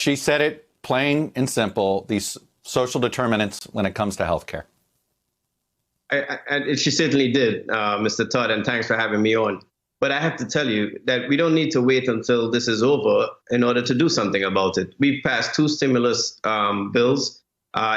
She said it plain and simple, these social determinants when it comes to healthcare. And she certainly did, Mr. Todd, and thanks for having me on. But I have to tell you that we don't need to wait until this is over in order to do something about it. We've passed two stimulus bills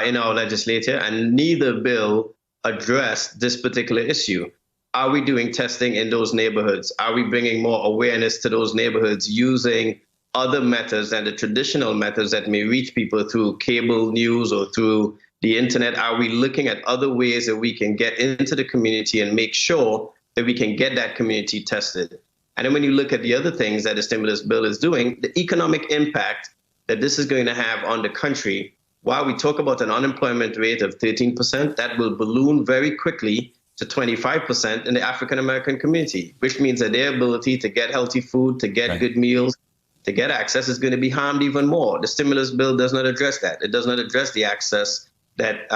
in our legislature, and neither bill addressed this particular issue. Are we doing testing in those neighborhoods? Are we bringing more awareness to those neighborhoods using other methods than the traditional methods that may reach people through cable news or through the internet? Are we looking at other ways that we can get into the community and make sure that we can get that community tested? And then when you look at the other things that the stimulus bill is doing, the economic impact that this is going to have on the country, while we talk about an unemployment rate of 13%, that will balloon very quickly to 25% in the African-American community, which means that their ability to get healthy food, to get good meals, to get access is going to be harmed even more. The stimulus bill does not address that. It does not address the access that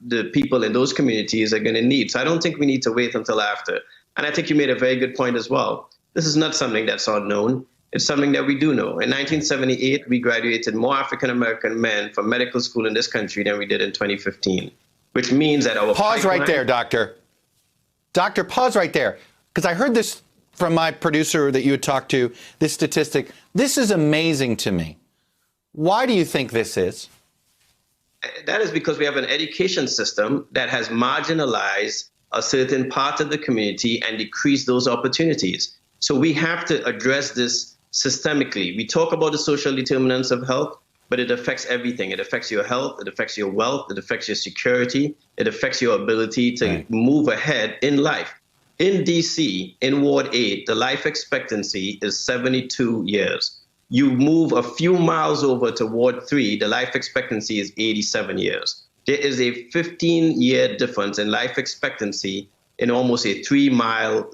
the people in those communities are going to need. So I don't think we need to wait until after. And I think you made a very good point as well. This is not something that's unknown. It's something that we do know. In 1978, we graduated more African-American men from medical school in this country than we did in 2015, which means that our Pause right there, Doctor. Doctor, pause right there, because I heard this from my producer that you had talked to, this statistic. This is amazing to me. Why do you think this is? That is because we have an education system that has marginalized a certain part of the community and decreased those opportunities. So we have to address this systemically. We talk about the social determinants of health, but it affects everything. It affects your health, it affects your wealth, it affects your security, it affects your ability to move ahead in life. In DC, in Ward 8, the life expectancy is 72 years. You move a few miles over to Ward 3, the life expectancy is 87 years. There is a 15-year difference in life expectancy in almost a 3-mile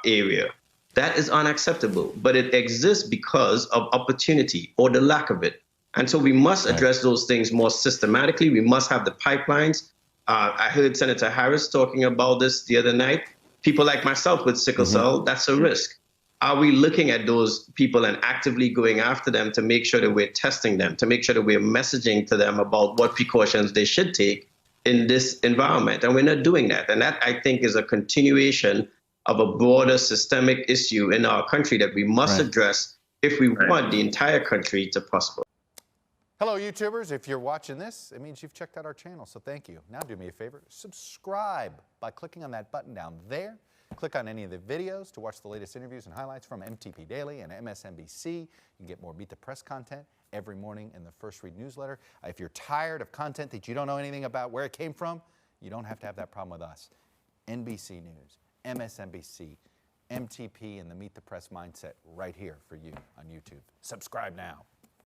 area. That is unacceptable, but it exists because of opportunity or the lack of it. And so we must address those things more systematically. We must have the pipelines. I heard Senator Harris talking about this the other night. People like myself with sickle cell, that's a risk. Are we looking at those people and actively going after them to make sure that we're testing them, to make sure that we're messaging to them about what precautions they should take in this environment? And we're not doing that. And that, I think, is a continuation of a broader systemic issue in our country that we must address if we want the entire country to prosper. Hello, YouTubers. If you're watching this, it means you've checked out our channel, so thank you. Now do me a favor, subscribe by clicking on that button down there. Click on any of the videos to watch the latest interviews and highlights from MTP Daily and MSNBC. You can get more Beat the Press content every morning in the First Read newsletter. If you're tired of content that you don't know anything about where it came from, you don't have to have that problem with us. NBC News, MSNBC, MTP, and the Meet the Press mindset right here for you on YouTube. Subscribe now.